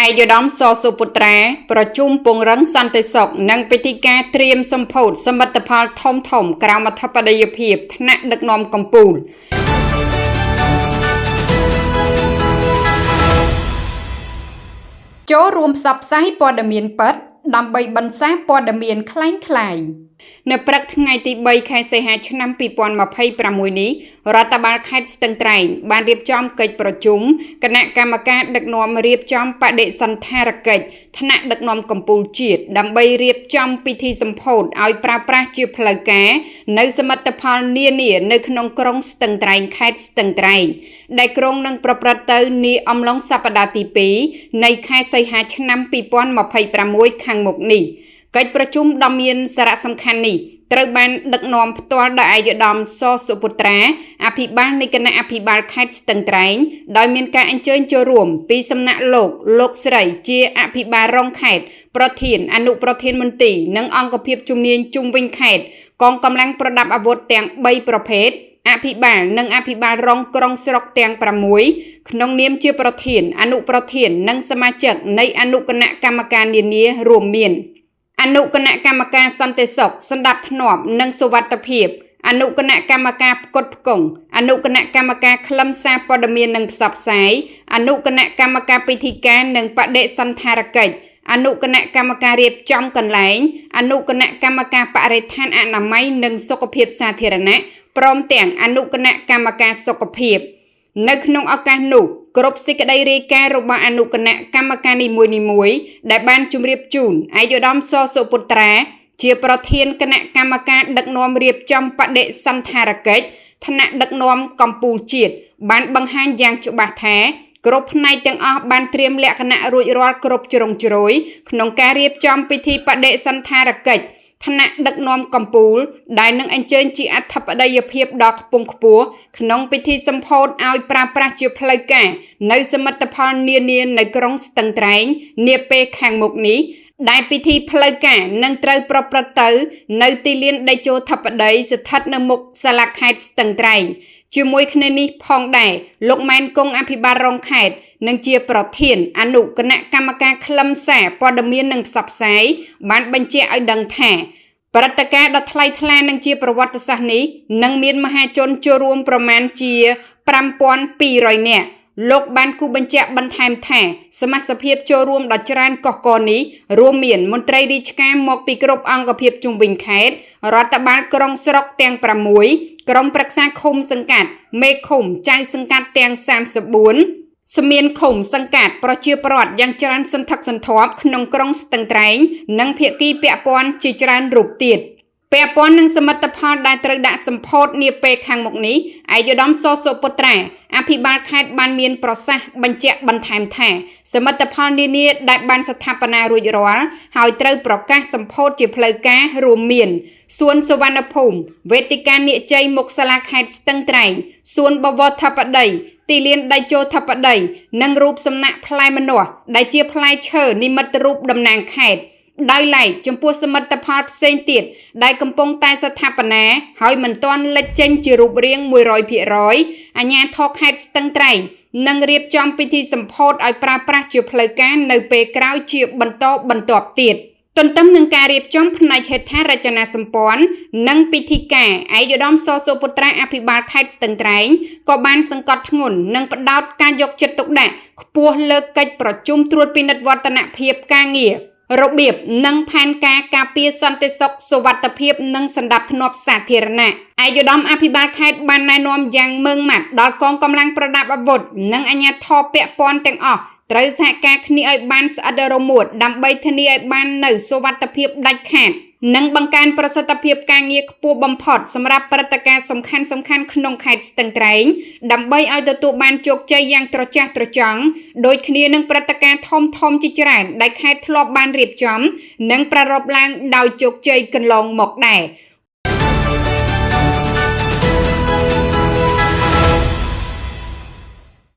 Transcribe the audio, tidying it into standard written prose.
ឯកឧត្តមសសុពុត្រាប្រជុំពង្រឹងសន្តិសុខនិងពិធីការត្រៀមសម្ពោធសមិទ្ធផលធំក្រោមអធិបតីភាពថ្នាក់ដឹកនាំកម្ពុជាចូលរួមផ្សព្វផ្សាយព័ត៌មានពិតដើម្បីបន្សាព័ត៌មានคล้ายៗនៅព្រឹកថ្ងៃទី3ខែសីហាឆ្នាំ2026នេះរដ្ឋបាលខេត្តស្ទឹងត្រែងបានរៀបចំកិច្ចប្រជុំគណៈកម្មការដឹកនាំរៀបចំបដិសណ្ឋារកិច្ចថ្នាក់ដឹកនាំកម្ពុជាជាតិដើម្បីរៀបចំពិធីសម្ពោធឲ្យប្រើប្រាស់ជាផ្លូវការនៅសមិទ្ធផលនានានៅក្នុងក្រុងស្ទឹងត្រែងខេត្តស្ទឹងត្រែងដែលក្រុងនឹងប្រព្រឹត្តទៅនាអំឡុងសប្តាហ៍ទី2នៃខែសីហាឆ្នាំ2026ខាងមុខនេះកិច្ចប្រជុំដ៏មានសារៈសំខាន់នេះត្រូវបានដឹកនាំផ្ទាល់ដោយឯកឧត្តមសសុពុត្រាអភិបាលនៃគណៈអភិបាលខេត្តស្ទឹងត្រែងដោយមានការអញ្ជើញចូលរួមពីសំណាក់លោកស្រីជាអភិបាលរងខេត្តប្រធានអនុប្រធានមន្ទីរនិងអង្គភាពជំនាញជុំវិញខេត្តកងកម្លាំងប្រដាប់អាវុធទាំង3ប្រភេទអភិបាលនិងអភិបាលរងក្រុងស្រុកទាំង6ក្នុងនាមជាប្រធានអនុប្រធាននិងសមាជិកនៃអនុគណៈកម្មការនានារួមមានអនុគណៈកម្មការសន្តិសុខសណ្ដាប់ធ្នាប់និងសុវត្ថិភាពអនុគណៈកម្មការផ្គត់ផ្គង់អនុគណៈកម្មការខ្លឹមសារព័ត៌មាននិងផ្សព្វផ្សាយអនុគណៈកម្មការពិធីការនិងបដិសណ្ឋារកិច្ចអនុគណៈកម្មការរៀបចំកន្លែងអនុគណៈកម្មការបរិស្ថានអនាម័យនិងសុខភាពសាធារណៈព្រមទាំងអនុគណៈកម្មការសុខភាពនៅក្នុងឱកាសនោះគ្រប់សេចក្តីរាយការណ៍របស់អនុគណៈកម្មការនីមួយៗដែលបានជម្រាបជូនឯកឧត្តមសសុពុត្រាជាប្រធានគណៈកម្មការដឹកនាំរៀបចំបដិសណ្ឋារកិច្ចថ្នាក់ដឹកនាំកម្ពុជាជាតិបានបង្ហាញយ៉ាងច្បាស់ថាគ្រប់ផ្នែកទាំងអស់បានត្រៀមលក្ខណៈរួចរាល់គ្រប់ជ្រុងជ្រោយក្នុងការរៀបចំពិធីបដិសណ្ឋារកិច្ចថ្នាក់ដឹកនាំកម្ពុជាដែលនឹងអញ្ជើញជាអធិបតីភាពដ៏ខ្ពង់ខ្ពស់ក្នុងពិធីសម្ពោធឲ្យប្រើប្រាស់ជាផ្លូវការនៅសមិទ្ធផលនានានៅក្រុងស្ទឹងត្រែងនាពេលខាងមុខនេះដែលពិធីផ្លូវការនឹងត្រូវប្រព្រឹត្តទៅនៅទីលានតេជោធិបតីស្ថិតនៅមុខសាលាខេត្តស្ទឹងត្រែងជាមួយគ្នានេះផងដែរលោកម៉ែនគង់អភិបាលរងខេត្តនិងជាប្រធានអនុគណៈកម្មការខ្លឹមសារព័ត៌មាននិងផ្សព្វផ្សាយបានបញ្ជាក់ឲ្យដឹងថាព្រឹត្តិការណ៍ដ៏ថ្លៃថ្លានិងជាប្រវត្តិសាស្ត្រនេះនឹងមានមហាជនចូលរួមប្រមាណជា5200នាក់លោកបានគូបញ្ជាក់បន្ថែមថាសមាជិកចូលរួមដ៏ច្រើនកកកនេះរួមមានមន្ត្រីរាជការមកពីគ្រប់អង្គភាពជុំវិញខេត្តរដ្ឋបាលក្រុងស្រុកទាំង6ក្រុមប្រឹក្សាឃុំសង្កាត់មេឃុំចៅសង្កាត់ទាំង34ស្មានឃុំសង្កាត់ប្រជាពលរដ្ឋយ៉ាងច្រើនសន្ធឹកសន្ធាប់ក្នុងក្រុងស្ទឹងត្រែងនិងភាគីពាក់ព័ន្ធជាច្រើនរូបទៀតពាក់ព័ន្ធនឹងសមិទ្ធផលដែលត្រូវដាក់សម្ពោធនាពេលខាងមុខនេះឯកឧត្តមសសុពុត្រាអភិបាលខេត្តបានមានប្រសាសន៍បញ្ជាក់បន្ថែមថាសមិទ្ធផលនានាដែលបានស្ថាបនារួចរាល់ហើយត្រូវប្រកាសសម្ពោធជាផ្លូវការរួមមានសួនសុវណ្ណភូមិវេទិកានាគជ័យមុខសាលាខេត្តស្ទឹងត្រែងសួនបវរធិបតីទីលានតេជោធិបតីនិងរូបសំណាកផ្លែម្នាស់ដែលជាផ្លែឈើនិមិត្តរូបតំណាងខេត្តដោយឡែកចំពោះសមិទ្ធផលផ្សេងទៀតដែលកំពុងតែស្ថាបនាហើយមិនទាន់លេចចេញជារូបរាង 100% អាជ្ញាធរខេត្តស្ទឹងត្រែងនឹងរៀបចំពិធីសម្ពោធឲ្យប្រើប្រាស់ជាផ្លូវការនៅពេលក្រោយជាបន្តបន្ទាប់ទៀតទន្ទឹមនឹងការរៀបចំផ្នែកហេដ្ឋារចនាសម្ព័ន្ធនិងពិធីការឯកឧត្តមសសុពុត្រាអភិបាលខេត្តស្ទឹងត្រែងក៏បានសង្កត់ធ្ងន់និងផ្ដោតការយកចិត្តទុកដាក់ខ្ពស់លើកិច្ចប្រជុំត្រួតពិនិត្យវឌ្ឍនភាពការងាររបៀបនិងផែនការការពារសន្តិសុខសុវត្ថិភាពនិងសណ្ដាប់ធ្នាប់សាធារណៈឯកឧត្តមអភិបាលខេត្តបានណែនាំយ៉ាងម៉ឺងម៉ាត់ដល់កងកម្លាំងប្រដាប់អាវុធនិងអាជ្ញាធរពាក់ព័ន្ធទាំងអស់ត្រូវសហការគ្នាឲ្យបានស្អិតរមួតដើម្បីធានាឲ្យបាននូវសុវត្ថិភាពដាច់ខាតនិងបង្កើនប្រសិទ្ធភាពការងារខ្ពស់បំផុតសម្រាប់ព្រឹត្តិការណ៍សំខាន់ៗក្នុងខេត្តស្ទឹងត្រែងដើម្បីឲ្យទទួលបានជោគជ័យយ៉ាងត្រចះត្រចង់ដូចគ្នានឹងព្រឹត្តិការណ៍ធំជាច្រើនដែលខេត្តធ្លាប់បានរៀបចំនិងប្រារព្ធឡើងដោយជោគជ័យកន្លងមកដែរ